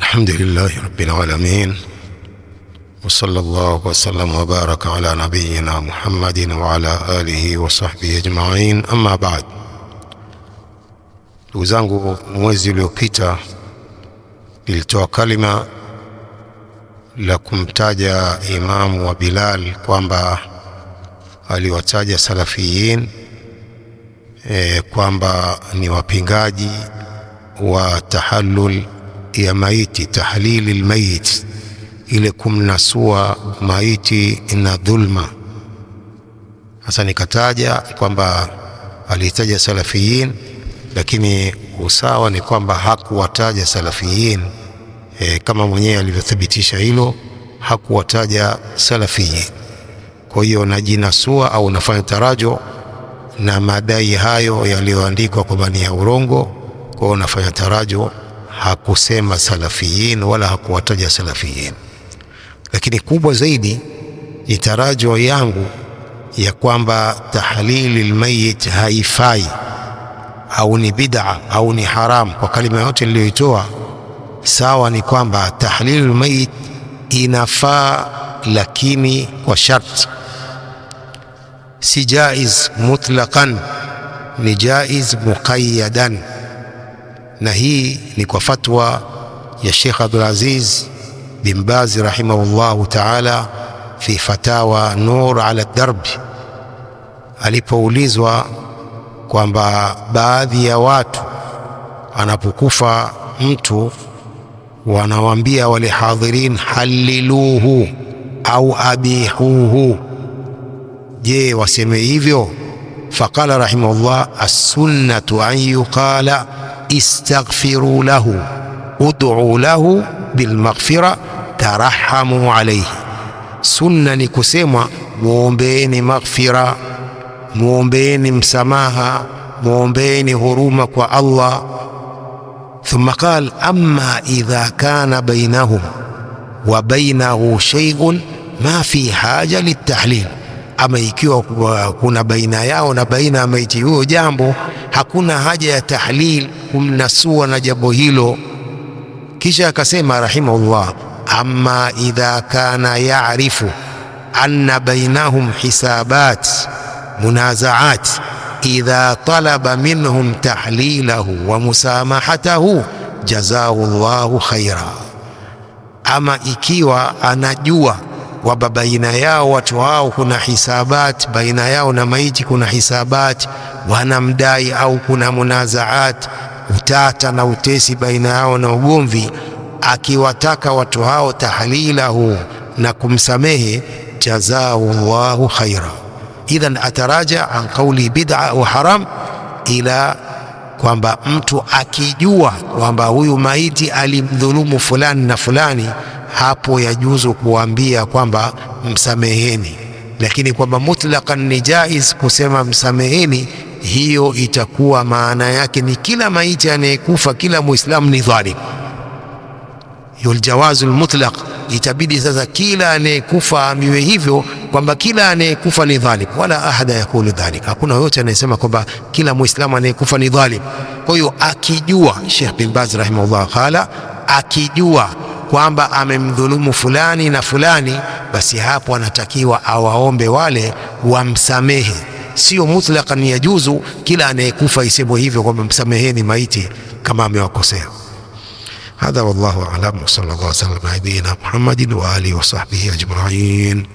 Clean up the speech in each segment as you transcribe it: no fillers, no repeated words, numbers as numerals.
الحمد لله رب العالمين، وصلى الله وسلم وبارك على نبينا محمد وعلى آله وصحبه أجمعين. أما بعد. Ndugu zangu, mwezi uliopita nilitoa kalima la kumtaja Imamu wa Bilal kwamba aliwataja Salafiyin kwamba ni wapingaji wa tahallul ya maiti, tahlili almayit, ile kumnasua maiti na dhulma. Hasa nikataja kwamba alitaja Salafiyin, lakini usawa ni kwamba hakuwataja Salafiyin kama mwenyewe alivyothibitisha hilo, hakuwataja Salafiyin. Kwa hiyo najinasua au nafanya tarajo na madai hayo yaliyoandikwa kwamba ni ya urongo. Kwa hiyo nafanya tarajo, hakusema Salafiyin wala hakuwataja Salafiyin. Lakini kubwa zaidi ni tarajo yangu ya kwamba tahlili almayit haifai au ni bid'a au ni haram. Kwa kalima yote niliyoitoa, sawa ni kwamba tahlili almayit inafaa, lakini kwa sharti, si jaiz mutlaqan, ni jaiz muqayyadan. Na hii ni kwa fatwa ya Sheikh Abdul Aziz bin Baz rahimahullahu ta'ala fi fatawa Nur ala Darbi, alipoulizwa kwamba baadhi ya watu anapokufa mtu wanawaambia wale hadhirin haliluhu au abihuhu, je, waseme hivyo? Faqala rahimahullah, as-sunnatu an yuqala istaghfiru lahu ud'u lahu bilmaghfira tarahamu alayhi. Sunna ni kusema muombeeni maghfira, muombeeni msamaha, muombeeni huruma kwa Allah. Thumma qala amma idha kana bainahum wa bainahu shay'un ma fi haja litahlil, ama ikiwa kuna baina yao na baina ya maiti huyo jambo, hakuna haja ya tahlil, kumnasua na jambo hilo. Kisha akasema rahimahullah, amma idha kana ya'rifu anna bainahum hisabat munazaat idha talaba minhum tahlilahu wa musamahatahu jazahu Allahu khaira. Ama ikiwa anajua kwamba baina yao watu hao kuna hisabat, baina yao na maiti kuna hisabat, wanamdai au kuna munazaat, utata na utesi baina yao na ugomvi, akiwataka watu hao tahlilahu na kumsamehe, jazahu Allahu khaira. Idhan ataraja an qawli bid'a au haram ila kwamba mtu akijua kwamba huyu maiti alimdhulumu fulani na fulani, hapo yajuzu kuambia kwamba msameheni. Lakini kwamba mutlaqan ni jaiz kusema msameheni, hiyo itakuwa maana yake ni kila maiti anayekufa, kila muislamu ni dhalim. Yul jawazul mutlaq, itabidi sasa kila anayekufa amiwe hivyo, kwamba kila anayekufa ni dhalim. Wala ahada yakulu dhalik, hakuna yote anayesema kwamba kila muislamu anayekufa ni dhalim. Kwa hiyo akijua, Sheikh bin Baz rahimahullah qala, akijua kwamba amemdhulumu fulani na fulani, basi hapo anatakiwa awaombe wale wamsamehe. Sio mutlaqan yajuzu kila anayekufa isemwe hivyo kwamba msameheni maiti kama amewakosea. Hadha wallahu a'lam, wa sallallahu alaihi wasallam ala nabiyyina Muhammadin wa alihi wa sahbihi ajma'in.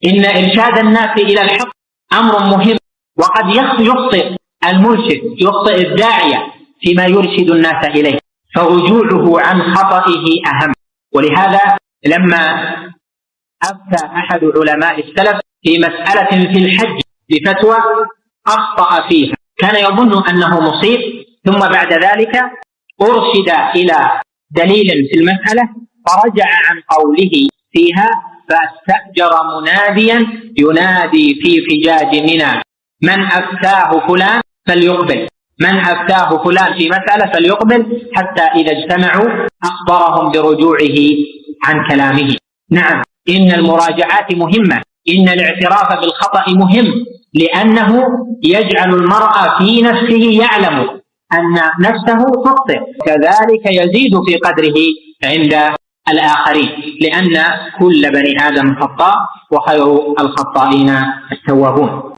إن إرشاد الناس إلى الحق أمر مهم، وقد يخطئ المرشد، يخطئ الداعية فيما يرشد الناس إليه، فرجوعه عن خطئه أهم. ولهذا لما أفتى أحد علماء السلف في مسألة في الحج بفتوى أخطأ فيها، كان يظن أنه مصيب، ثم بعد ذلك أرشد إلى دليل في المسألة فرجع عن قوله فيها، فاستأجر مناديا ينادي في فجاج منى: من أفتاه فلان فليقبل، من أفتاه فلان في مسألة فليقبل، حتى إذا اجتمعوا أخبرهم برجوعه عن كلامه. نعم، إن المراجعات مهمة، إن الاعتراف بالخطأ مهم، لأنه يجعل المرء في نفسه يعلم أن نفسه تخطئ، كذلك يزيد في قدره عند الآخرين، لأن كل بني آدم خطاء وخير الخطائين التوابون.